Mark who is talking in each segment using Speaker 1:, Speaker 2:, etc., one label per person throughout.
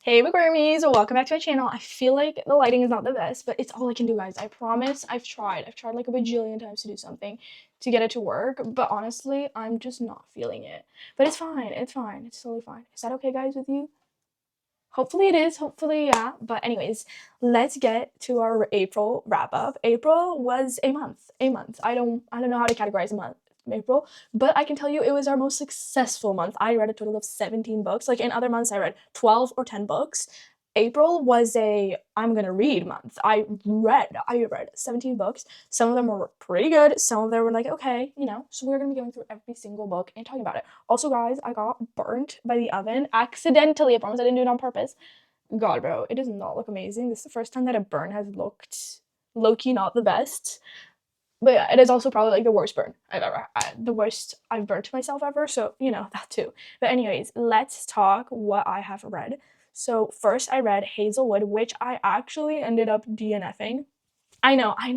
Speaker 1: Hey McGurmies, welcome back to my channel. I feel like the lighting is not the best, but it's all I can do, guys. I promise. I've tried. I've tried like a bajillion times to do something to get it to work, but honestly, I'm just not feeling it. But it's fine. It's fine. It's totally fine. Is that okay, guys, with you? Hopefully it is. Hopefully, yeah. But anyways, let's get to our April wrap up. April was a month. A month. I don't know how to categorize a month. April, but I can tell you it was our most successful month. I read a total of 17 books. Like in other months I read 12 or 10 books. April was a I'm gonna read month. I read 17 books. Some of them were pretty good. Some of them were like, okay, So we're gonna be going through every single book and talking about it. Also, guys, I got burnt by the oven accidentally. I promise I didn't do it on purpose. God, bro, it does not look amazing. This is the first time that a burn has looked low-key not the best. But yeah, it is also probably like the worst burn I've ever had. The worst I've burnt myself ever, so that too. But anyways, let's talk what I have read. So first I read Hazelwood, which I actually ended up DNFing. I know. I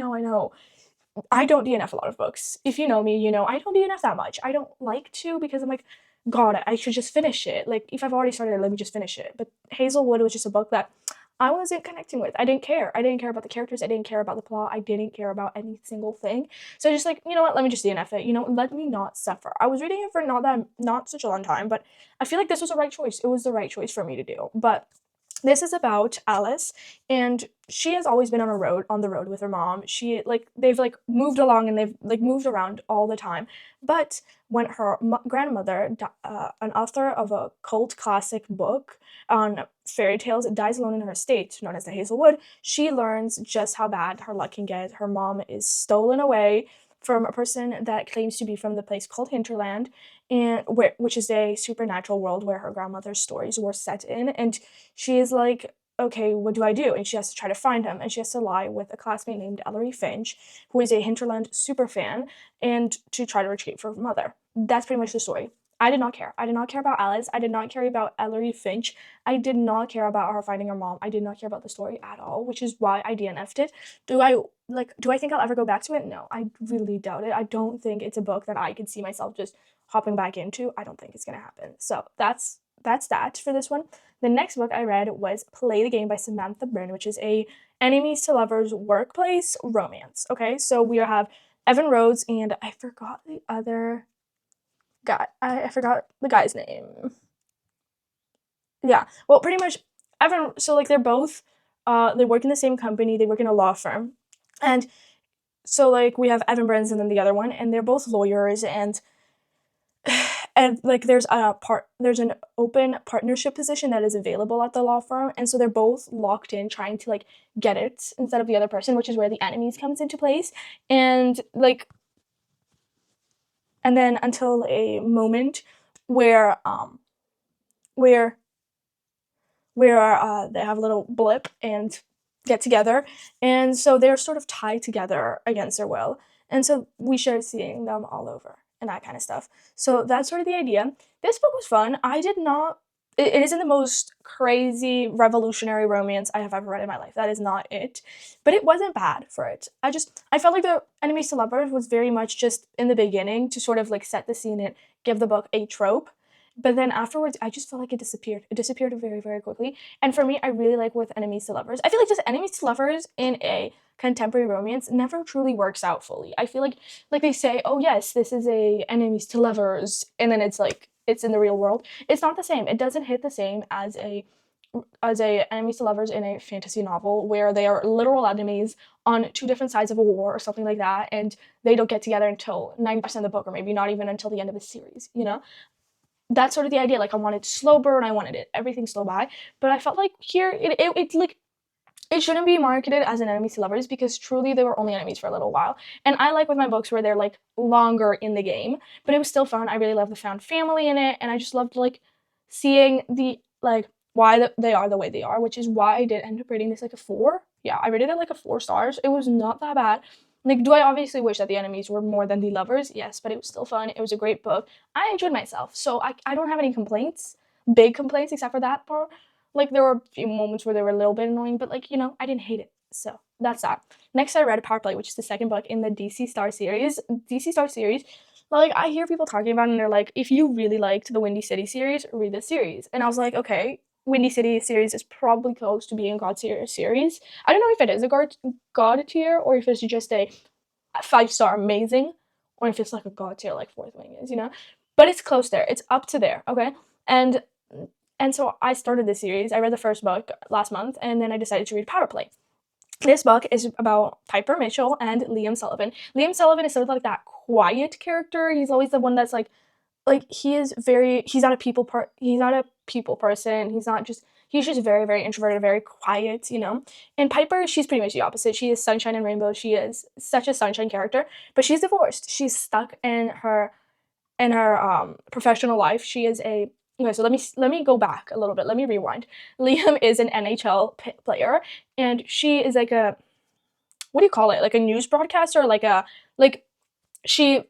Speaker 1: don't DNF a lot of books. If you know me, I don't DNF that much. I don't like to because I'm like, God, I should just finish it. Like, if I've already started it, let me just finish it. But Hazelwood was just a book that I wasn't connecting with. I didn't care. I didn't care about the characters. I didn't care about the plot. I didn't care about any single thing. So just like, you know what? Let me just DNF it. Let me not suffer. I was reading it for not such a long time, but I feel like this was the right choice. It was the right choice for me to do. But this is about Alice, and she has always been on the road with her mom. They've like moved along and they've like moved around all the time. But when her grandmother, an author of a cult classic book on fairy tales, dies alone in her estate, known as the Hazelwood, she learns just how bad her luck can get. Her mom is stolen away from a person that claims to be from the place called Hinterland, which is a supernatural world where her grandmother's stories were set in, and she is like, okay, what do I do? And she has to try to find him, and she has to lie with a classmate named Ellery Finch, who is a Hinterland super fan, and to try to retrieve her mother. That's pretty much the story. I did not care. I did not care about Alice. I did not care about Ellery Finch. I did not care about her finding her mom. I did not care about the story at all, which is why I DNF'd it. Do I think I'll ever go back to it? No, I really doubt it. I don't think it's a book that I could see myself just hopping back into. I don't think it's gonna happen. So that's that for this one. The next book I read was Play the Game by Samantha Byrne, which is a enemies to lovers workplace romance. Okay, so we have Evan Rhodes and I forgot the other guy. I forgot the guy's name. Yeah, well, pretty much Evan. So like they're both, they work in the same company. They work in a law firm, and so like we have Evan Burns and then the other one, and they're both lawyers, and like there's an open partnership position that is available at the law firm, and so they're both locked in trying to like get it instead of the other person, which is where the enemies comes into place. And like and then until a moment where where they have a little blip and get together, and so they're sort of tied together against their will, and so we start seeing them all over and that kind of stuff. So that's sort of the idea. This book was fun. I did not. It isn't the most crazy revolutionary romance I have ever read in my life. That is not it, but it wasn't bad for it. I felt like the enemies to lovers was very much just in the beginning to sort of like set the scene and give the book a trope, but then afterwards, I just felt like it disappeared. It disappeared very, very quickly. And for me, I really like with enemies to lovers. I feel like just enemies to lovers in a contemporary romance never truly works out fully. I feel like they say, "Oh yes, this is a enemies to lovers," and then it's like it's in the real world. It's not the same. It doesn't hit the same as a enemies to lovers in a fantasy novel where they are literal enemies on two different sides of a war or something like that, and they don't get together until 90% of the book, or maybe not even until the end of the series. That's sort of the idea. Like I wanted slow burn, I wanted it everything slow by, but I felt like here it shouldn't be marketed as an enemies to lovers because truly they were only enemies for a little while. And I like with my books where they're like longer in the game, but it was still fun. I really love the found family in it, and I just loved like seeing the like why they are the way they are, which is why I did end up rating this like a 4. Yeah, I rated it like a 4 stars. It was not that bad. Like, do I obviously wish that the enemies were more than the lovers? Yes, but it was still fun. It was a great book. I enjoyed myself, so I don't have any complaints, big complaints, except for that part. Like, there were a few moments where they were a little bit annoying, but like, I didn't hate it. So that's that. Next, I read Power Play, which is the second book in the DC Star series. DC Star series, like, I hear people talking about it, and they're like, if you really liked the Windy City series, read this series. And I was like, okay, Windy City series is probably close to being God tier series. I don't know if it is a God tier or if it's just a 5-star amazing, or if it's like a God tier like Fourth Wing is, you know? But it's close there. It's up to there, okay? And and so I started this series. I read the first book last month, and then I decided to read Power Play. This book is about Piper Mitchell and Liam Sullivan. Liam Sullivan is sort of like that quiet character. He's always the one that's like he's not a he's not a people person. He's just very, very introverted, very quiet, you know. And Piper, she's pretty much the opposite. She is sunshine and rainbow. She is such a sunshine character, but she's divorced. She's stuck in her professional life. She is a okay. So let me go back a little bit. Let me rewind. Liam is an NHL player, and she is like a, what do you call it? Like a news broadcaster, like she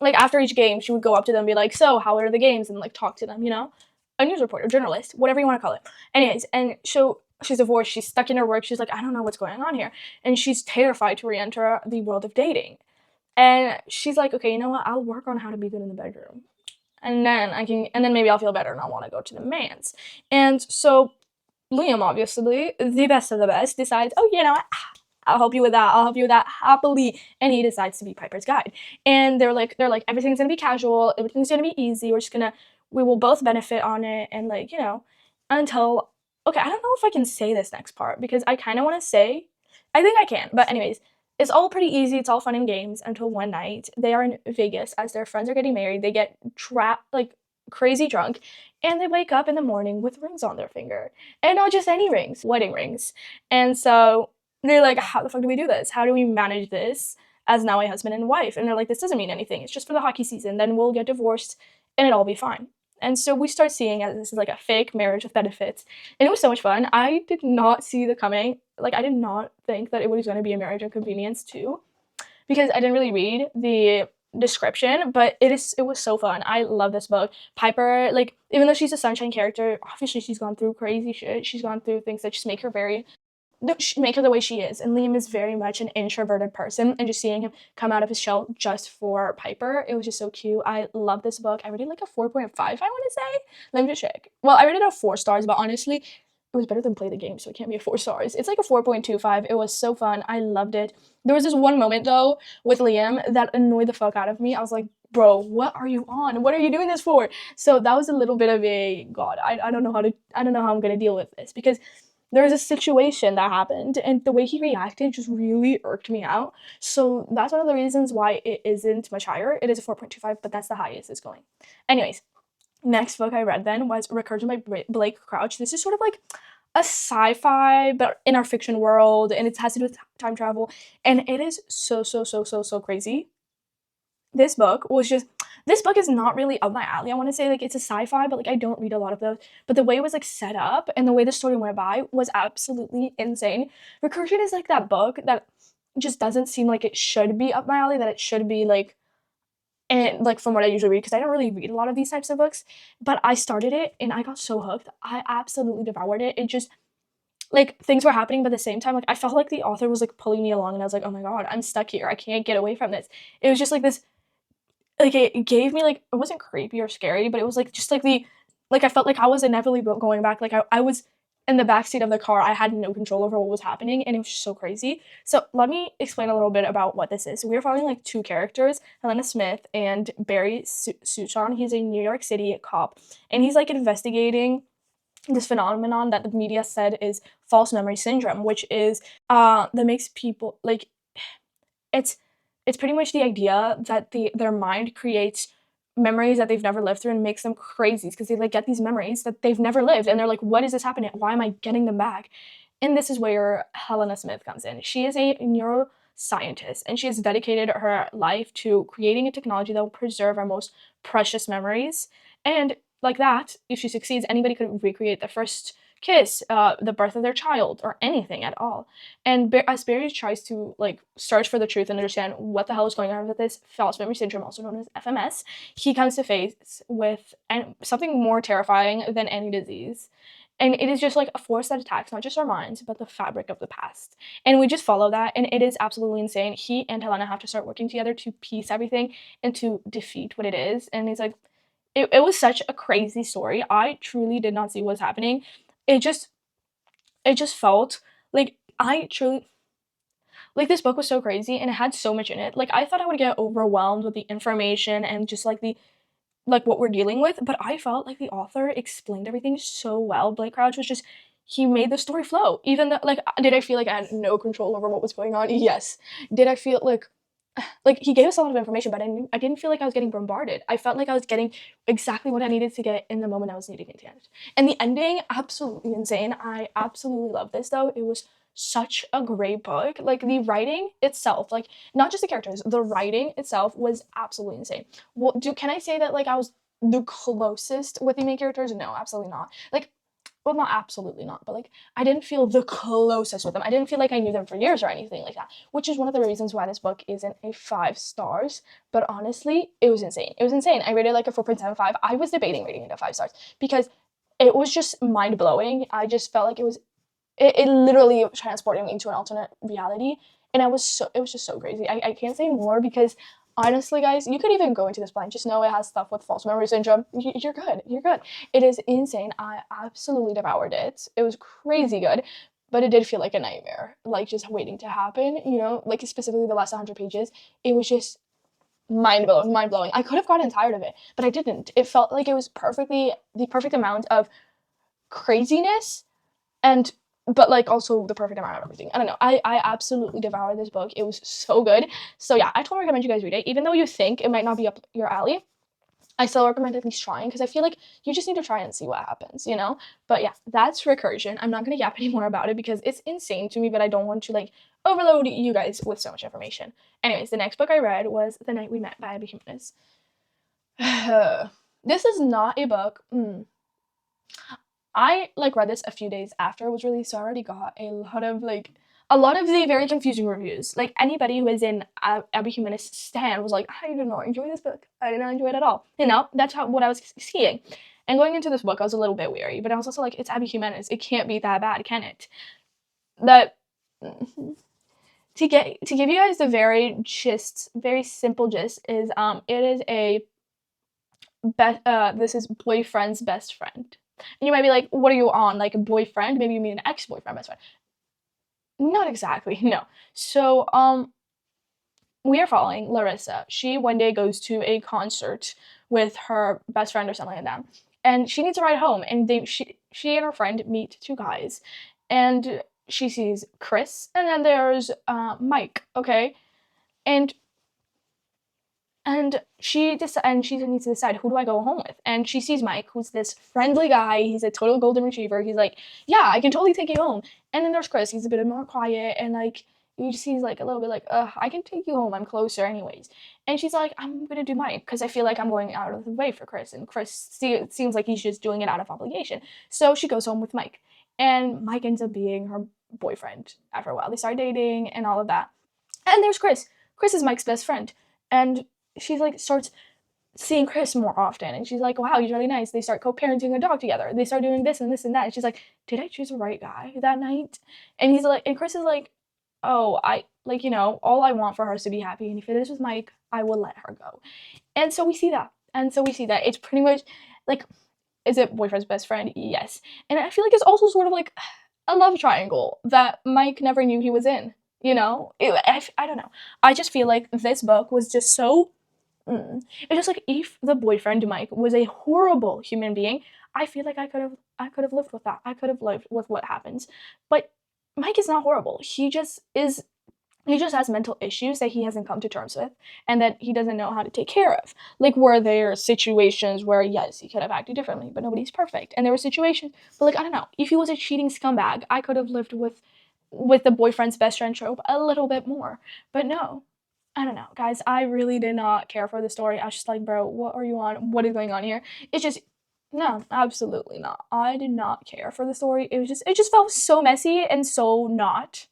Speaker 1: like after each game she would go up to them and be like, so how are the games, and like talk to them, you know, a news reporter, journalist, whatever you want to call it. Anyways, and so she's divorced, she's stuck in her work, she's like, I don't know what's going on here, and she's terrified to re-enter the world of dating. And she's like, okay, you know what, I'll work on how to be good in the bedroom, and then maybe I'll feel better and I'll want to go to the man's. And so Liam, obviously the best of the best, decides, oh, you know what, I'll help you with that. I'll help you with that happily. And he decides to be Piper's guide. And they're like, everything's gonna be casual. Everything's gonna be easy. We will both benefit on it. And like, you know, until, okay, I don't know if I can say this next part because I kind of want to say, I think I can. But anyways, it's all pretty easy. It's all fun and games until one night they are in Vegas as their friends are getting married. They get trapped, like crazy drunk, and they wake up in the morning with rings on their finger. And not just any rings, wedding rings. And so they're like, how the fuck do we do this? How do we manage this as now a husband and wife? And they're like, this doesn't mean anything. It's just for the hockey season. Then we'll get divorced and it'll be fine. And so we start seeing as this is like a fake marriage with benefits. And it was so much fun. I did not see the coming. Like, I did not think that it was going to be a marriage of convenience too, because I didn't really read the description, but it was so fun. I love this book. Piper, like, even though she's a sunshine character, obviously she's gone through crazy shit. She's gone through things that just make her the way she is. And Liam is very much an introverted person, and just seeing him come out of his shell just for Piper, it was just so cute. I love this book. I rated like a 4.5, I want to say. Let me just check. Well, I rated it a 4 stars, but honestly, it was better than Play the Game, so it can't be a 4 stars. It's like a 4.25. It was so fun. I loved it. There was this one moment though with Liam that annoyed the fuck out of me. I was like, bro, what are you on? What are you doing this for? So that was a little bit of a god. I don't know how I'm gonna deal with this, because there was a situation that happened and the way he reacted just really irked me out. So that's one of the reasons why it isn't much higher. It is a 4.25, but that's the highest it's going. Anyways, next book I read then was Recursion by Blake Crouch. This is sort of like a sci-fi, but in our fiction world, and it has to do with time travel, and it is so crazy. This book is not really up my alley. I want to say, like, it's a sci-fi, but like I don't read a lot of those. But the way it was like set up and the way the story went by was absolutely insane. Recursion is like that book that just doesn't seem like it should be up my alley, that it should be like, and like from what I usually read, because I don't really read a lot of these types of books. But I started it and I got so hooked. I absolutely devoured it. It just, like, things were happening, but at the same time, like, I felt like the author was like pulling me along, and I was like, oh my god, I'm stuck here. I can't get away from this. It was just like this, like, it gave me, like, it wasn't creepy or scary, but it was like just like I felt like I was inevitably going back. Like, I was in the backseat of the car. I had no control over what was happening, and it was just so crazy. So let me explain a little bit about what this is. We're following like two characters, Helena Smith and Barry Suchon. He's a New York City cop, and he's like investigating this phenomenon that the media said is false memory syndrome, which is that makes people like, it's it's pretty much the idea that their mind creates memories that they've never lived through and makes them crazy because they like get these memories that they've never lived, and they're like, what is this happening? Why am I getting them back? And this is where Helena Smith comes in. She is a neuroscientist, and she has dedicated her life to creating a technology that will preserve our most precious memories. And like that, if she succeeds, anybody could recreate the first kiss, the birth of their child, or anything at all. And as Barry tries to like search for the truth and understand what the hell is going on with this false memory syndrome, also known as FMS, he comes to face with something more terrifying than any disease. And it is just like a force that attacks not just our minds, but the fabric of the past. And we just follow that, and it is absolutely insane. He and Helena have to start working together to piece everything and to defeat what it is. And he's like, it was such a crazy story. I truly did not see what was happening. It just it just felt like I truly like this book was so crazy and it had so much in it. Like I thought I would get overwhelmed with the information and just like the like what we're dealing with, but I felt like the author explained everything so well. Blake Crouch was just he made the story flow. Even though like did I feel like I had no control over what was going on? Yes. Did I feel like he gave us a lot of information, but I didn't feel like I was getting bombarded. I felt like I was getting exactly what I needed to get in the moment I was needing it to get. And the ending, absolutely insane. I absolutely love this though. It was such a great book. Like the writing itself, like not just the characters, the writing itself was absolutely insane. Well, can I say that like I was the closest with the main characters? No, absolutely not. Like well, not absolutely not, but like I didn't feel the closest with them. I didn't feel like I knew them for years or anything like that, which is one of the reasons why this book isn't a 5 stars. But honestly, it was insane. It was insane. I rated like a 4.75. I was debating rating it a 5 stars because it was just mind blowing. I just felt like it literally transported me into an alternate reality, and it was just so crazy. I can't say more because honestly guys, you could even go into this blind, just know it has stuff with false memory syndrome. You're good, you're good. It is insane. I absolutely devoured it. It was crazy good, but it did feel like a nightmare, like just waiting to happen, you know, like specifically the last 100 pages. It was just mind blowing. I could have gotten tired of it, but I didn't. It felt like it was perfectly the perfect amount of craziness and but like also the perfect amount of everything. I don't know. I absolutely devoured this book. It was so good. So yeah, I totally recommend you guys read it. Even though you think it might not be up your alley, I still recommend at least trying because I feel like you just need to try and see what happens, you know? But yeah, that's Recursion. I'm not gonna yap anymore about it because it's insane to me, but I don't want to like overload you guys with so much information. Anyways, the next book I read was The Night We Met by Abby Jimenez. This is not a book. I like read this a few days after it was released, so I already got a lot of the very confusing reviews. Like anybody who is in Abby Jimenez stan was like, I did not enjoy this book. I did not enjoy it at all. You know, that's what I was seeing. And going into this book, I was a little bit weary, but I was also like, it's Abby Jimenez. It can't be that bad, can it? That to give you guys the very simple gist is it is a this is boyfriend's best friend. And you might be like, what are you on? Like a boyfriend? Maybe you mean an ex-boyfriend best friend. Not exactly, no. So, we are following Larissa. She one day goes to a concert with her best friend or something like that. And she needs a ride home. And she and her friend meet two guys. And she sees Chris and then there's Mike, okay? And she needs to decide who do I go home with. And she sees Mike, who's this friendly guy. He's a total golden retriever. He's like, yeah, I can totally take you home. And then there's Chris. He's a bit more quiet and like you just he's like a little bit like, I can take you home. I'm closer anyways. And she's like, I'm gonna do Mike because I feel like I'm going out of the way for Chris. And it seems like he's just doing it out of obligation. So she goes home with Mike, and Mike ends up being her boyfriend after a while. They start dating and all of that. And there's Chris. Chris is Mike's best friend, and she's like starts seeing Chris more often, and she's like, wow, he's really nice. They start co-parenting a dog together. They start doing this and this and that. And she's like, did I choose the right guy that night? And he's like, and Chris is like, oh, I like, you know, all I want for her is to be happy. And if it is with Mike, I will let her go. And so we see that. And so we see that. It's pretty much like, is it boyfriend's best friend? Yes. And I feel like it's also sort of like a love triangle that Mike never knew he was in. You know, I don't know. I just feel like this book was just so it's just like if the boyfriend Mike was a horrible human being, I feel like I could have lived with that. I could have lived with what happens. But Mike is not horrible. He just has mental issues that he hasn't come to terms with and that he doesn't know how to take care of. Like where there are situations where yes, he could have acted differently, but nobody's perfect. And there were situations, but like I don't know, if he was a cheating scumbag, I could have lived with the boyfriend's best friend trope a little bit more. But no, I don't know, guys. I really did not care for the story. I was just like, bro, what are you on? What is going on here? It's just, no, absolutely not. I did not care for the story. It just felt so messy and so not.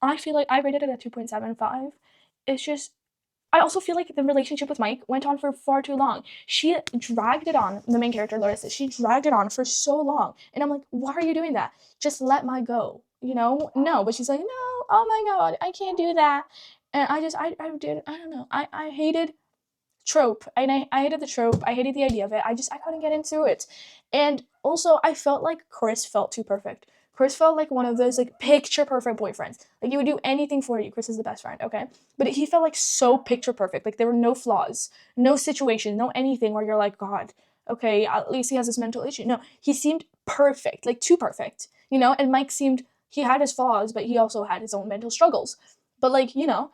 Speaker 1: I feel like I rated it at 2.75. It's just, I also feel like the relationship with Mike went on for far too long. She dragged it on, the main character, Larissa. She dragged it on for so long. And I'm like, why are you doing that? Just let Mike go. You know? No. But she's like, no, oh my God, I can't do that. And I don't know. I hated trope. And I hated the trope. I hated the idea of it. I couldn't get into it. And also I felt like Chris felt too perfect. Chris felt like one of those like picture perfect boyfriends. Like he would do anything for you. Chris is the best friend, okay? But he felt like so picture perfect. Like there were no flaws, no situation, no anything where you're like, God, okay, at least he has this mental issue. No, he seemed perfect, like too perfect, you know? And Mike seemed, he had his flaws, but he also had his own mental struggles. But like, you know,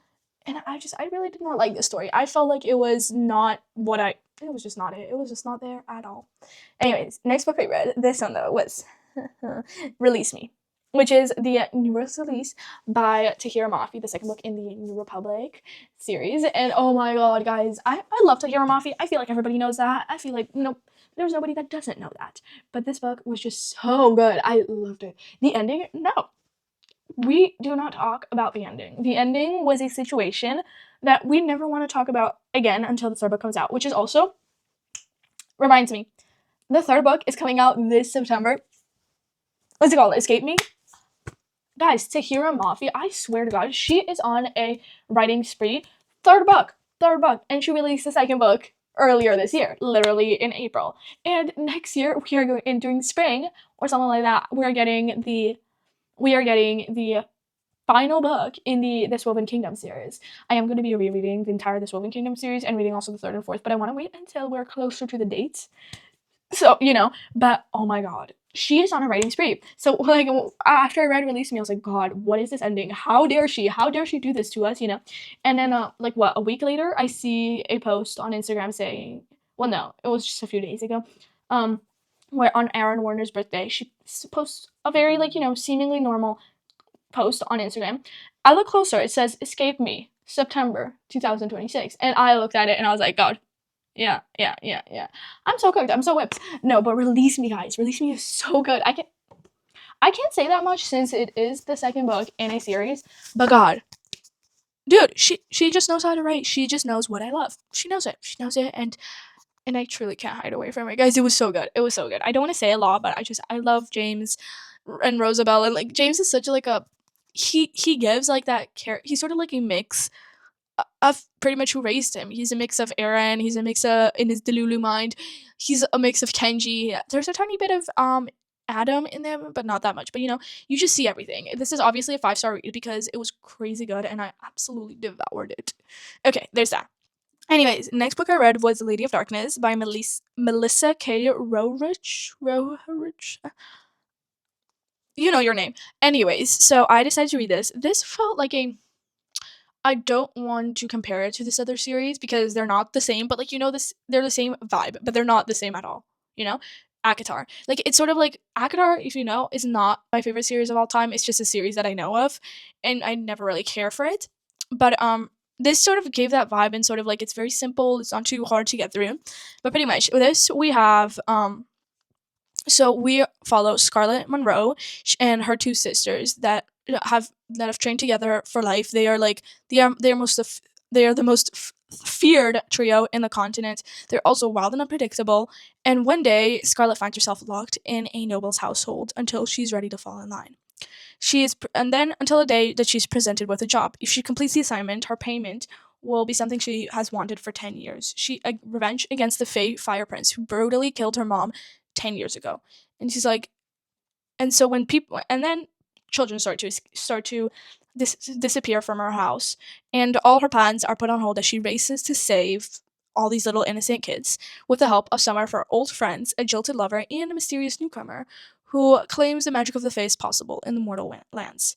Speaker 1: and I really did not like this story. I felt like it was not what it was just not it. It was just not there at all. Anyways, next book I read, this one though, was Release Me, which is the newest release by Tahira Mafi, the second book in the New Republic series. And oh my god, guys, I love Tahira Mafi. I feel like everybody knows that. I feel like, nope, there's nobody that doesn't know that. But this book was just so good. I loved it. The ending, no, we do not talk about the ending. The ending was a situation that we never want to talk about again until the third book comes out, which is also reminds me, the third book is coming out this September. What's it called? Escape Me? Guys, Tahira Mafi, I swear to God, she is on a writing spree. Third book, and she released the second book earlier this year, literally in April. And next year we are going in during spring or something like that. We are getting the final book in the This Woven Kingdom series. I am going to be rereading the entire This Woven Kingdom series and reading also the third and fourth, but I want to wait until we're closer to the dates. So, you know, but oh my god, she is on a writing spree. So, like, after I read Release Me, I was like, God, what is this ending? How dare she? How dare she do this to us, you know? And then, like, what, a week later, I see a post on Instagram saying, well, no, it was just a few days ago, where on Aaron Warner's birthday, she posts a very, like, you know, seemingly normal post on Instagram. I look closer, it says, Escape Me, September 2026. And I looked at it and I was like, God, yeah. I'm so cooked. I'm so whipped. No, but Release Me, guys. Release Me is so good. I can't say that much since it is the second book in a series, but God, dude, she just knows how to write. She just knows what I love. She knows it. She knows it, and I truly can't hide away from it, guys. It was so good. It was so good. I don't want to say a lot, but I love James and Rosabelle, and like James is such like a he gives like that character. He's sort of like a mix of pretty much who raised him. He's a mix of Aaron. He's a mix of in his Delulu mind. He's a mix of Kenji. There's a tiny bit of Adam in them, but not that much. But you know, you just see everything. This is obviously a 5-star read because it was crazy good and I absolutely devoured it. Okay, there's that. Anyways, next book I read was Lady of Darkness by Melissa K. Roerich. You know your name. Anyways, so I decided to read this. This felt like a I don't want to compare it to this other series because they're not the same, but like you know this they're the same vibe, but they're not the same at all. You know? Akatar. Like it's sort of like Akatar, if you know, is not my favorite series of all time. It's just a series that I know of and I never really care for it. But this sort of gave that vibe and sort of like it's very simple, it's not too hard to get through. But pretty much with this we have so we follow Scarlett Monroe and her two sisters that have trained together for life. They are like they are the most feared trio in the continent. They're also wild and unpredictable. And one day, Scarlett finds herself locked in a noble's household until she's ready to fall in line. And then until the day that she's presented with a job. If she completes the assignment, her payment will be something she has wanted for 10 years. Revenge against the Fae Fire Prince who brutally killed her mom 10 years ago. And she's like, and so when people, and then children start to disappear from her house, and all her plans are put on hold as she races to save all these little innocent kids with the help of some of her old friends, a jilted lover, and a mysterious newcomer who claims the magic of the Fae is possible in the mortal lands.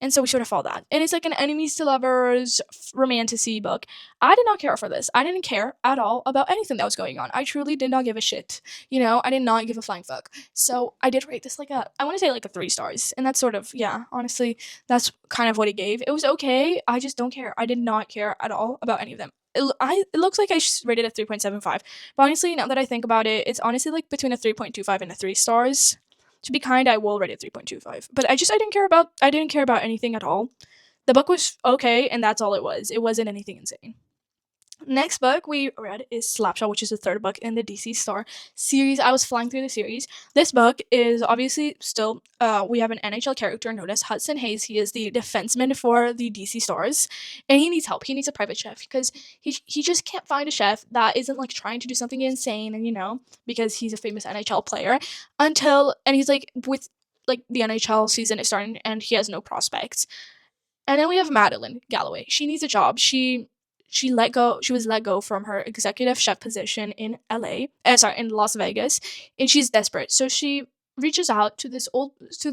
Speaker 1: And so we sort of follow that. And it's like an enemies to lovers romantasy book. I did not care for this. I didn't care at all about anything that was going on. I truly did not give a shit. You know, I did not give a flying fuck. So I did rate this I want to say like a 3 stars. And that's sort of, yeah, honestly, that's kind of what it gave. It was okay. I just don't care. I did not care at all about any of them. It looks like I rated it 3.75. But honestly, now that I think about it, it's honestly like between a 3.25 and a 3 stars. To be kind, I will rate it 3.25. But I didn't care about anything at all. The book was okay, and that's all it was. It wasn't anything insane. Next book we read is Slapshot, which is the third book in the DC Star series. I was flying through the series. This book is obviously still, we have an NHL character known as Hudson Hayes. He is the defenseman for the DC Stars, and he needs help. He needs a private chef because he just can't find a chef that isn't like trying to do something insane, and because he's a famous NHL player, and he's like with like the NHL season is starting and he has no prospects. And then we have Madeline Galloway. She needs a job. She was let go from her executive chef position in in Las Vegas, and she's desperate. So she reaches out to this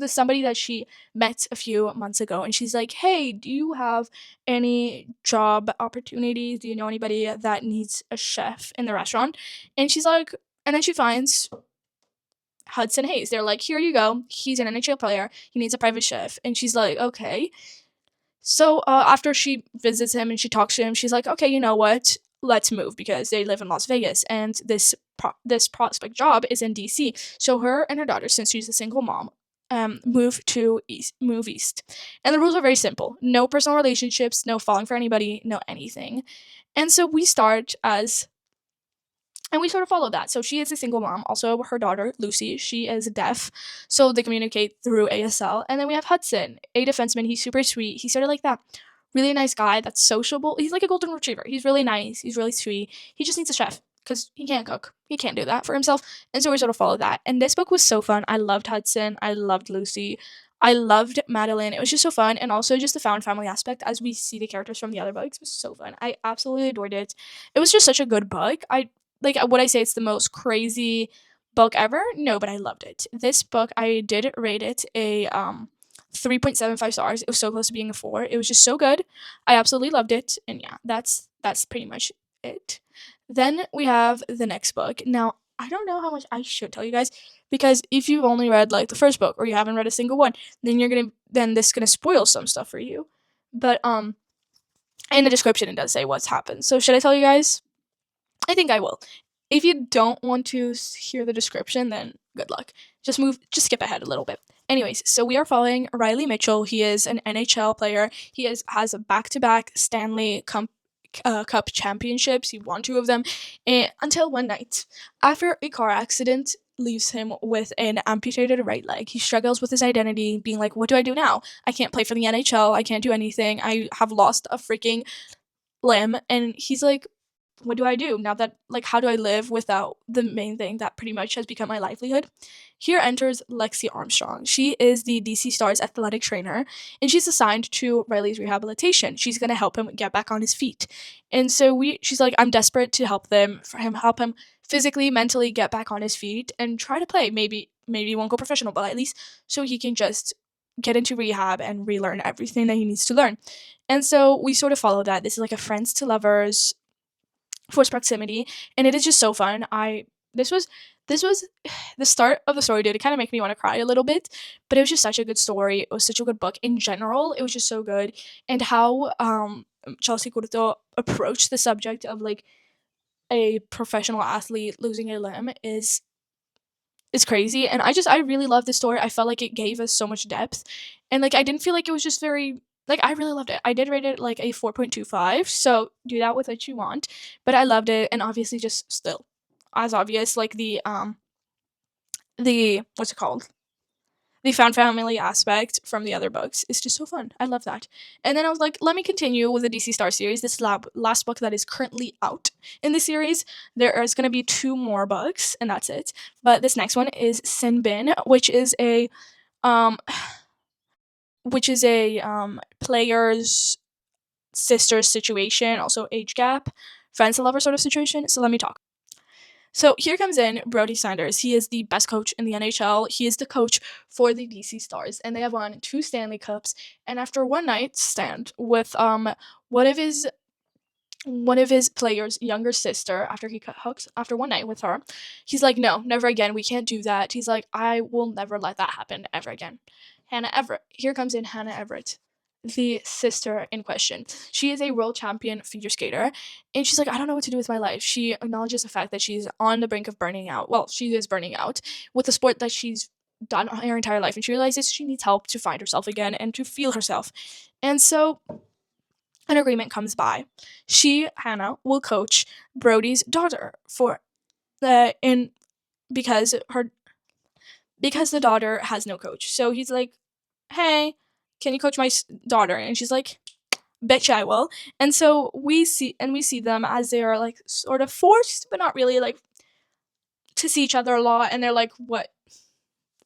Speaker 1: somebody that she met a few months ago, and she's like, "Hey, do you have any job opportunities? Do you know anybody that needs a chef in the restaurant?" And she's like, and then she finds Hudson Hayes. They're like, "Here you go. He's an NHL player. He needs a private chef." And she's like, "Okay." So after she visits him and she talks to him, she's like, "Okay, you know what? Let's move because they live in Las Vegas and this prospect job is in DC." So her and her daughter, since she's a single mom, move east. And the rules are very simple: no personal relationships, no falling for anybody, no anything. And so we sort of follow that. So she is a single mom. Also, her daughter, Lucy, she is deaf. So they communicate through ASL. And then we have Hudson, a defenseman. He's super sweet. He's sort of like that really nice guy that's sociable. He's like a golden retriever. He's really nice. He's really sweet. He just needs a chef because he can't cook. He can't do that for himself. And so we sort of follow that. And this book was so fun. I loved Hudson. I loved Lucy. I loved Madeline. It was just so fun. And also just the found family aspect as we see the characters from the other books was so fun. I absolutely adored it. It was just such a good book. Would I say it's the most crazy book ever? No, but I loved it. This book, I did rate it a 3.75 stars. It was so close to being a 4. It was just so good. I absolutely loved it. And yeah, that's pretty much it. Then we have the next book. Now, I don't know how much I should tell you guys because if you've only read like the first book or you haven't read a single one, then this is going to spoil some stuff for you. But in the description it does say what's happened. So should I tell you guys? I think I will. If you don't want to hear the description, then good luck. Just skip ahead a little bit. Anyways, so we are following Riley Mitchell. He is an NHL player. Has a back-to-back Stanley Cup championships. He won 2 of them, until one night, after a car accident leaves him with an amputated right leg. He struggles with his identity, being like, "What do I do now? I can't play for the NHL. I can't do anything. I have lost a freaking limb." And he's like, "What do I do now that, like, how do I live without the main thing that pretty much has become my livelihood?" Here enters Lexi Armstrong. She is the DC Stars athletic trainer, and she's assigned to Riley's rehabilitation. She's going to help him get back on his feet. And so she's like, "I'm desperate to help help him physically, mentally get back on his feet and try to play. Maybe he won't go professional, but at least so he can just get into rehab and relearn everything that he needs to learn." And so we sort of follow that. This is like a friends to lovers forced proximity, and it is just so fun. This was the start of the story did it kind of make me want to cry a little bit, but it was just such a good story. It was such a good book in general. It was just so good, and how Chelsea Curto approached the subject of like a professional athlete losing a limb is crazy. And I really love this story. I felt like it gave us so much depth, and like I didn't feel like it was just very, like, I really loved it. I did rate it like a 4.25, so do that with what you want. But I loved it, and obviously just still as obvious, like the what's it called? The found family aspect from the other books is just so fun. I love that. And then I was like, let me continue with the DC Star series. This last book that is currently out in the series. There is going to be 2 more books, and that's it. But this next one is Sin Bin, um, player's sister situation, also age gap, friends to lover sort of situation. So let me talk. So here comes in Brody Sanders. He is the best coach in the NHL. He is the coach for the DC Stars, and they have won 2 Stanley Cups. And after one night stand with one of his players' younger sister, after he cut hooks after one night with her, he's like, "No, never again. We can't do that." He's like, "I will never let that happen ever again." Hannah Everett. Here comes in Hannah Everett, the sister in question. She is a world champion figure skater, and she's like, "I don't know what to do with my life." She acknowledges the fact that she's on the brink of burning out. Well, she is burning out with the sport that she's done her entire life, and she realizes she needs help to find herself again and to feel herself. And so an agreement comes by. She, Hannah, will coach Brody's daughter for the in because her because the daughter has no coach. So he's like, "Hey, can you coach my daughter?" And she's like, "Betcha I will." And so we see them as they are like sort of forced, but not really, like, to see each other a lot. And they're like, "What?"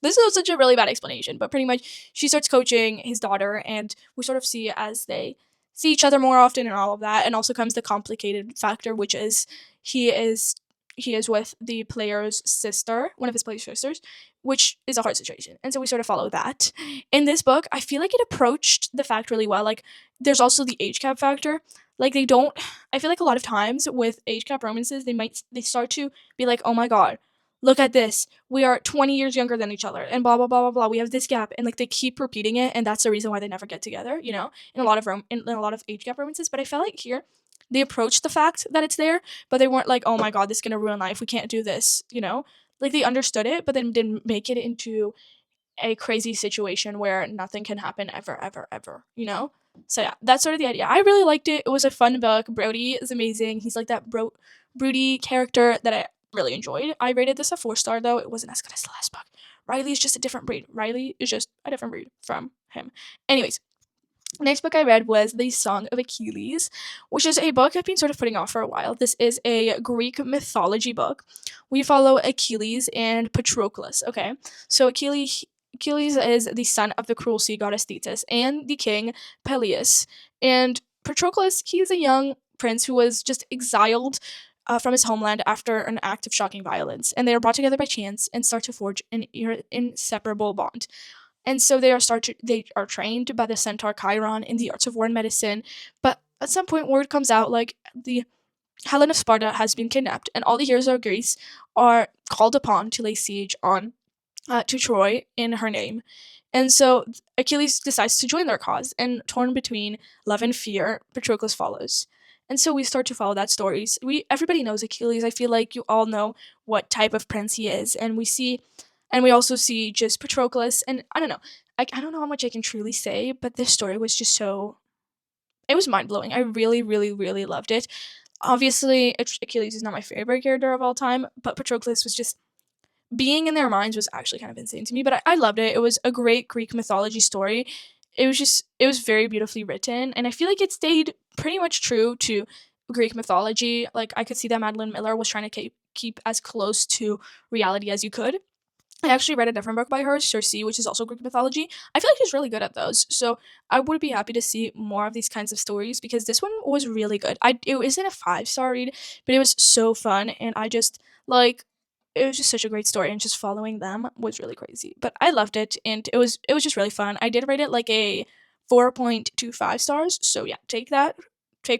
Speaker 1: This is such a really bad explanation, but pretty much she starts coaching his daughter, and we sort of see as they see each other more often and all of that. And also comes the complicated factor, which is he is he is with the player's sister, one of his player's sisters, which is a hard situation. And so we sort of follow that. In this book, I feel like it approached the fact really well. Like, there's also the age cap factor. Like, they don't I feel like a lot of times with age cap romances, they start to be like, "Oh my god, look at this, we are 20 years younger than each other, and blah blah blah blah blah, we have this gap." And like they keep repeating it, and that's the reason why they never get together, in a lot of in a lot of age gap romances. But I felt like here they approached the fact that it's there, but they weren't like, "Oh my god, this is gonna ruin life, we can't do this." Like, they understood it, but then didn't make it into a crazy situation where nothing can happen ever, ever, ever. So yeah, that's sort of the idea. I really liked it. It was a fun book. Brody is amazing. He's like that broody character that I really enjoyed. I rated this a 4 star though. It wasn't as good as the last book. Riley is just a different breed. Riley is just a different breed from him. Anyways, next book I read was The Song of Achilles, which is a book I've been sort of putting off for a while. This is a Greek mythology book. We follow Achilles and Patroclus, okay? So Achilles is the son of the cruel sea goddess Thetis and the king Peleus. And Patroclus, he is a young prince who was just exiled from his homeland after an act of shocking violence. And they are brought together by chance and start to forge an inseparable bond. And so they are trained by the centaur Chiron in the arts of war and medicine. But at some point, word comes out like the Helen of Sparta has been kidnapped, and all the heroes of Greece are called upon to lay siege on to Troy in her name. And so Achilles decides to join their cause, and torn between love and fear, Patroclus follows. And so we start to follow that story. Everybody knows Achilles. I feel like you all know what type of prince he is, and we also see just Patroclus. And I don't know, I don't know how much I can truly say, but this story was just it was mind blowing. I really, really, really loved it. Obviously, Achilles is not my favorite character of all time, but Patroclus was just being in their minds was actually kind of insane to me. But I loved it. It was a great Greek mythology story. It was very beautifully written, and I feel like it stayed pretty much true to Greek mythology. Like, I could see that Madeline Miller was trying to keep as close to reality as you could. I actually read a different book by her, Circe, which is also Greek mythology. I feel like she's really good at those. So I would be happy to see more of these kinds of stories because this one was really good. It isn't a 5 star read, but it was so fun, and I just like it was just such a great story, and just following them was really crazy. But I loved it, and it was just really fun. I did rate it like a 4.25 stars. So yeah, take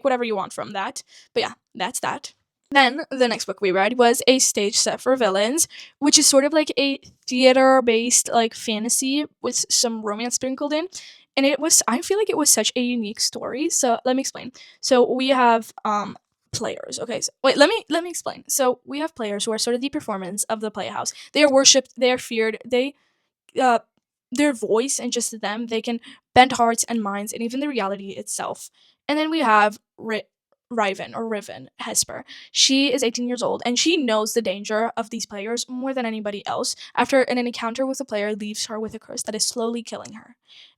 Speaker 1: whatever you want from that. But yeah, that's that. Then the next book we read was A Stage Set for Villains, which is sort of like a theater based like fantasy with some romance sprinkled in. And I feel like it was such a unique story. So let me explain. So we have players. Okay, so wait, let me explain. So we have players who are sort of the performance of the playhouse. They are worshipped, they are feared, uh their voice and just them, they can bend hearts and minds and even the reality itself. And then we have Riven Hesper. She is 18 years old, and she knows the danger of these players more than anybody else after an encounter with a player leaves her with a curse that is slowly killing her.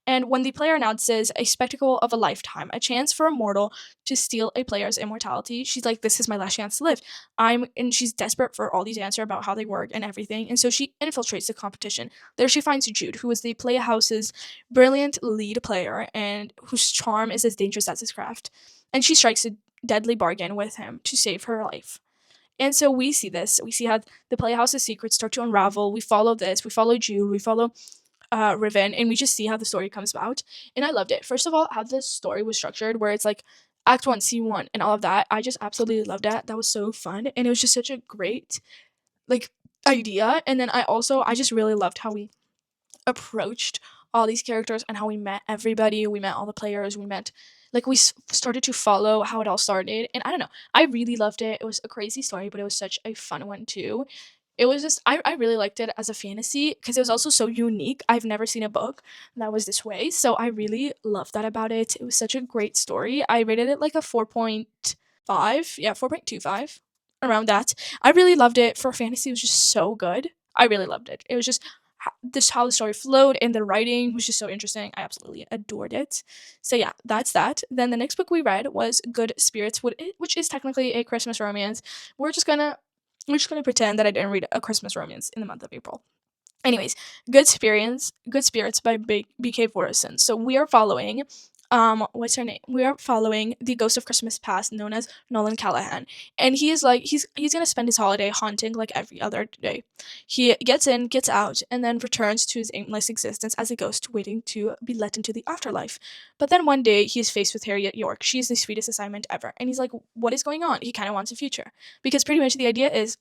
Speaker 1: And when the player announces a spectacle of a lifetime, a chance for a mortal to steal a player's immortality, she's like, "This is my last chance to live." And she's desperate for all these answers about how they work and everything. And so she infiltrates the competition. There she finds Jude, who is the playhouse's brilliant lead player and whose charm is as dangerous as his craft. And she strikes a deadly bargain with him to save her life. And so we see this. We see how the Playhouse's secrets start to unravel. We follow this. We follow Jude. We follow Riven, and we just see how the story comes about. And I loved it. First of all, how the story was structured, where it's like Act 1, Scene 1, and all of that. I just absolutely loved that. That was so fun. And it was just such a great, like, idea. And then I just really loved how we approached all these characters and how we met everybody. We met all the players. We started to follow how it all started. And I don't know. I really loved it. It was a crazy story, but it was such a fun one too. It was just I really liked it as a fantasy because it was also so unique. I've never seen a book that was this way. So I really loved that about it. It was such a great story. I rated it like a 4.5. Yeah, 4.25 around that. I really loved it. For fantasy, it was just so good. I really loved it. It was just this how the story flowed, and the writing was just so interesting. I absolutely adored it. So yeah, that's that. Then the next book we read was Good Spirits, which is technically a Christmas romance. We're just gonna we're just gonna pretend that I didn't read a Christmas romance in the month of April. Anyways, Good Spirits by BK Forrison. So we are following, what's her name? We are following the ghost of Christmas past, known as Nolan Callahan, and he is like he's gonna spend his holiday haunting like every other day. He gets in, gets out, and then returns to his aimless existence as a ghost, waiting to be let into the afterlife. But then one day he is faced with Harriet York. She's the sweetest assignment ever, and he's like, "What is going on?" He kind of wants a future because pretty much the idea is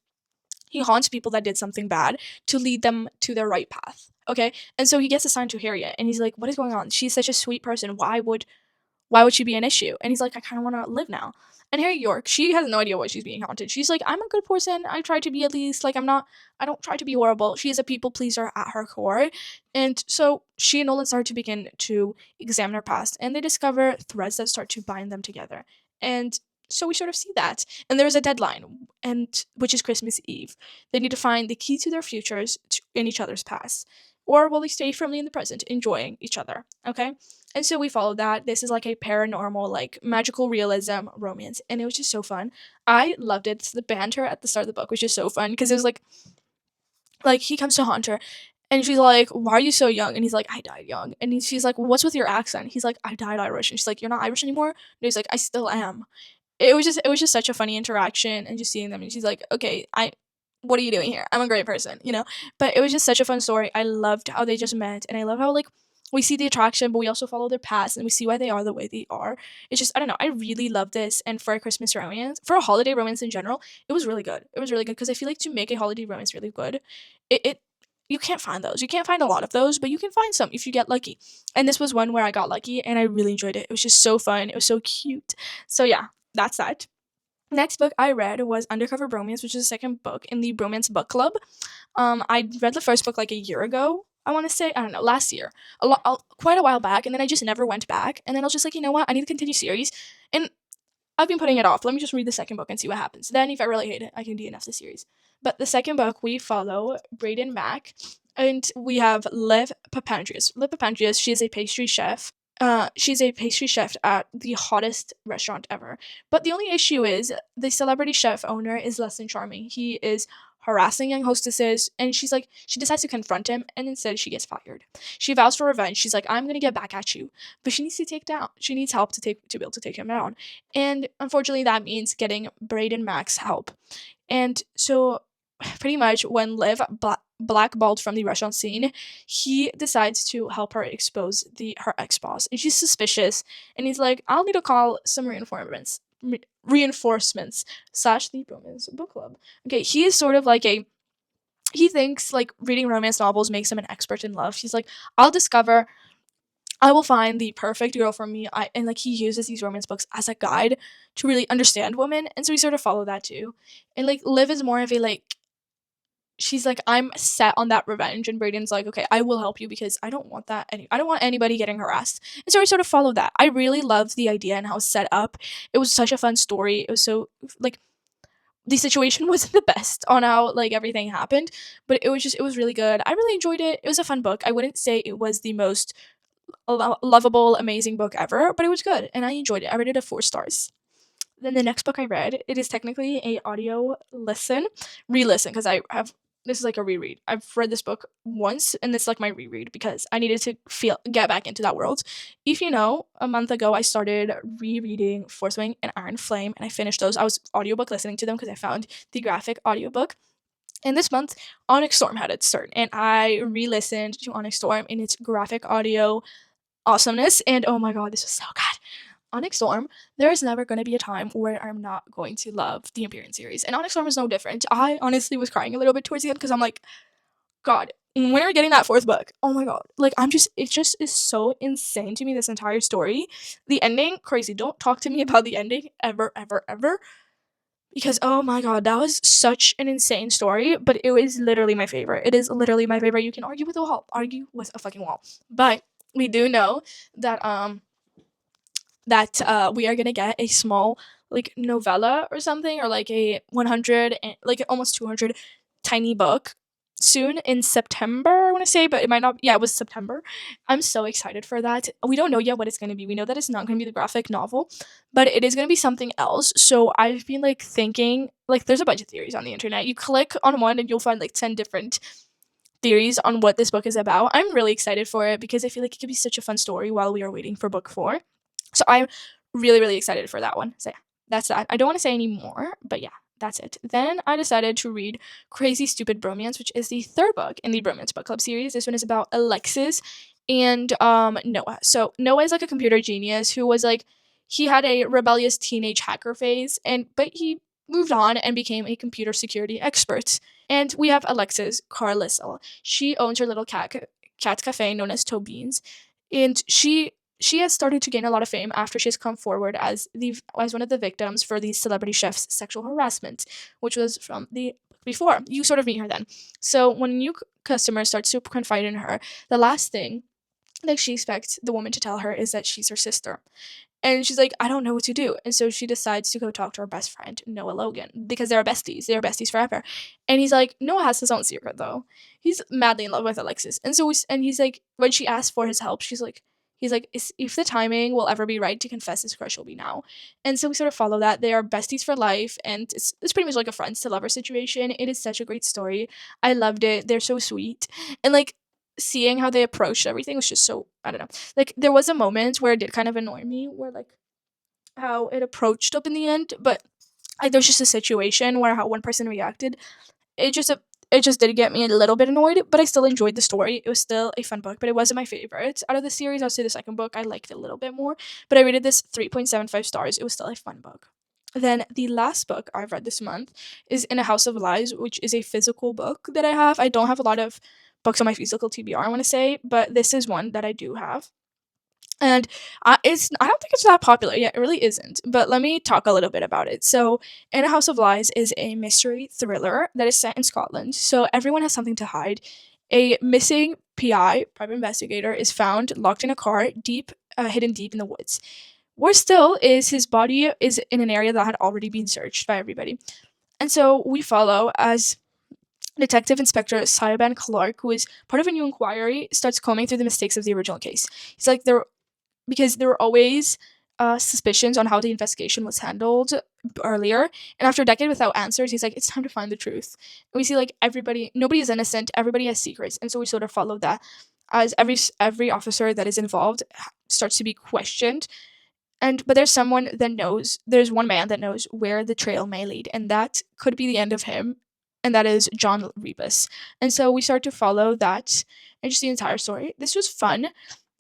Speaker 1: he haunts people that did something bad to lead them to their right path. Okay? And so he gets assigned to Harriet and he's like, "What is going on? She's such a sweet person. Why would she be an issue?" And he's like, "I kind of want to live now." And Harriet York, she has no idea why she's being haunted. She's like, "I'm a good person. I try to be at least. Like, I don't try to be horrible." She is a people pleaser at her core. And so she and Nolan start to begin to examine her past and they discover threads that start to bind them together. And so we sort of see that. And there's a deadline, and which is Christmas Eve. They need to find the key to their futures in each other's past. Or will they stay firmly in the present, enjoying each other? Okay? And so we followed that. This is like a paranormal, like magical realism romance, and it was just so fun. I loved it. The banter at the start of the book was just so fun because it was like he comes to haunt her, and she's like, "Why are you so young?" And he's like, "I died young." And she's like, "What's with your accent?" He's like, "I died Irish." And she's like, "You're not Irish anymore?" And he's like, "I still am." It was just such a funny interaction and just seeing them, and she's like, "Okay, I what are you doing here? I'm a great person." But it was just such a fun story. I loved how they just met, and I love how like we see the attraction, but we also follow their past and we see why they are the way they are. It's just I don't know. I really love this, and for a Christmas romance, for a holiday romance in general, it was really good. It was really good because I feel like to make a holiday romance really good, it you can't find those. You can't find a lot of those, but you can find some if you get lucky. And this was one where I got lucky, and I really enjoyed it. It was just so fun. It was so cute. So yeah, that's that. Next book I read was Undercover Bromance, which is the second book in the Bromance Book Club. I read the first book like a year ago. I want to say I don't know, last year, quite a while back, and then I just never went back. And then I was just like, you know what, I need to continue series, and I've been putting it off. Let me just read the second book and see what happens. Then, if I really hate it, I can DNF the series. But the second book, we follow Braden Mack, and we have Liv Papandreous. Liv Papandreous, she is a pastry chef. She's a pastry chef at the hottest restaurant ever. But the only issue is the celebrity chef owner is less than charming. He is harassing young hostesses, and she decides to confront him, and instead she gets fired. She vows for revenge. She's like, "I'm gonna get back at you," but she needs help to be able to take him down, and unfortunately that means getting Braden Mack's help. And so pretty much when Liv blackballed from the restaurant scene, he decides to help her expose her ex-boss, and she's suspicious, and he's like, "I'll need to call some reinforcements slash the romance book club." Okay, he is sort of like he thinks like reading romance novels makes him an expert in love. He's like, I will find the perfect girl for me. And like he uses these romance books as a guide to really understand women, and so we sort of follow that too. And like Liv is more of a like she's like, "I'm set on that revenge," and Braden's like, "Okay, I will help you because I don't want anybody getting harassed." And so we sort of follow that. I really loved the idea and how it was set up. It was such a fun story. It was so like the situation wasn't the best on how like everything happened, but it was really good. I really enjoyed it. It was a fun book. I wouldn't say it was the most lovable, amazing book ever, but it was good and I enjoyed it. I rated it 4 stars. Then the next book I read, it is technically a audio re-listen, because I have this is like a reread. I've read this book once, and it's like my reread because I needed to get back into that world. If you know, a month ago I started rereading Fourth Wing and Iron Flame, and I finished those. I was audiobook listening to them because I found the graphic audiobook. And this month, Onyx Storm had its turn, and I re-listened to Onyx Storm in its graphic audio awesomeness, and oh my god, this was so good. Onyx Storm, there is never going to be a time where I'm not going to love the Empyrean series, and Onyx Storm is no different. I honestly was crying a little bit towards the end because I'm like, God, when are we getting that fourth book? Oh my god, like it just is so insane to me, this entire story. The ending, crazy. Don't talk to me about the ending ever, ever, ever. because oh my god, that was such an insane story, but it was literally my favorite. It is literally my favorite. You can argue with a wall, argue with a fucking wall. But we do know that we are gonna get a small like novella or something, or like a 100 and like almost 200 tiny book soon in September, I want to say, but it might not. Yeah, it was September. I'm so excited for that. We don't know yet what it's going to be. We know that it's not going to be the graphic novel, but it is going to be something else. So I've been like thinking, like there's a bunch of theories on the internet. You click on one and you'll find like 10 different theories on what this book is about. I'm really excited for it because I feel like it could be such a fun story while we are waiting for book 4. So I'm really, really excited for that one. So yeah, that's that. I don't want to say any more, but yeah, that's it. Then I decided to read Crazy Stupid Bromance, which is the third book in the Bromance Book Club series. This one is about Alexis and Noah. So Noah is like a computer genius who was like he had a rebellious teenage hacker phase, and but he moved on and became a computer security expert. And we have Alexis Carlisle. She owns her little cat cafe known as Tobeans, and she has started to gain a lot of fame after she has come forward as one of the victims for the celebrity chef's sexual harassment, which was from the before. You sort of meet her then. So when a new customer starts to confide in her, the last thing that she expects the woman to tell her is that she's her sister. And she's like, I don't know what to do. And so she decides to go talk to her best friend, Noah Logan, because they're besties. They're besties forever. And he's like, Noah has his own secret, though. He's madly in love with Alexis. And so, and he's like, when she asks for his help, he's like, if the timing will ever be right to confess his crush will be now. And so we sort of follow that. They are besties for life. And it's pretty much like a friends to lover situation. It is such a great story. I loved it. They're so sweet. And like, seeing how they approached everything was just so, I don't know, like there was a moment where it did kind of annoy me where like how it approached up in the end, but like there was just a situation where how one person reacted, it just it just did get me a little bit annoyed, but I still enjoyed the story. It was still a fun book, but it wasn't my favorite out of the series. I'll say the second book I liked it a little bit more, but I rated this 3.75 stars. It was still a fun book. Then the last book I've read this month is In a House of Lies, which is a physical book that I have. I don't have a lot of books on my physical TBR, I want to say, but this is one that I do have. And I don't think it's that popular. Yeah, it really isn't. But let me talk a little bit about it. So, In a House of Lies is a mystery thriller that is set in Scotland. So everyone has something to hide. A missing PI, private investigator, is found locked in a car, hidden deep in the woods. Worse still is his body is in an area that had already been searched by everybody. And so we follow as Detective Inspector Siobhan Clark, who is part of a new inquiry, starts combing through the mistakes of the original case. He's like, because there were always suspicions on how the investigation was handled earlier. And after a decade without answers, he's like, it's time to find the truth. And we see like nobody is innocent, everybody has secrets. And so we sort of follow that as every officer that is involved starts to be questioned. But there's one man that knows where the trail may lead, and that could be the end of him. And that is John Rebus. And so we start to follow that and just the entire story. This was fun,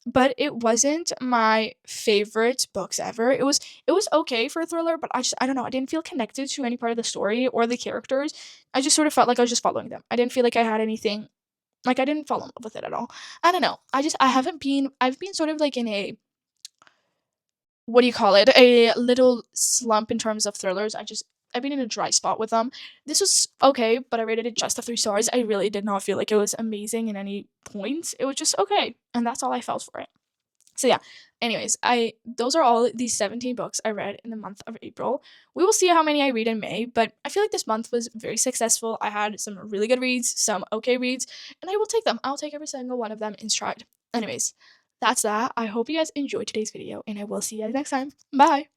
Speaker 1: but it wasn't my favorite books ever. It was okay for a thriller, but I don't know, I didn't feel connected to any part of the story or the characters. I just sort of felt like I was just following them. I didn't feel like I had anything, like I didn't fall in love with it at all. I don't know. I've been sort of like in a, what do you call it? A little slump in terms of thrillers. I've been in a dry spot with them. This was okay, but I rated it just a 3 stars. I really did not feel like it was amazing in any point. It was just okay, and that's all I felt for it. So yeah. Anyways, I those are all the 17 books I read in the month of April. We will see how many I read in May, but I feel like this month was very successful. I had some really good reads, some okay reads, and I will take them. I'll take every single one of them in stride. Anyways, that's that. I hope you guys enjoyed today's video, and I will see you guys next time. Bye.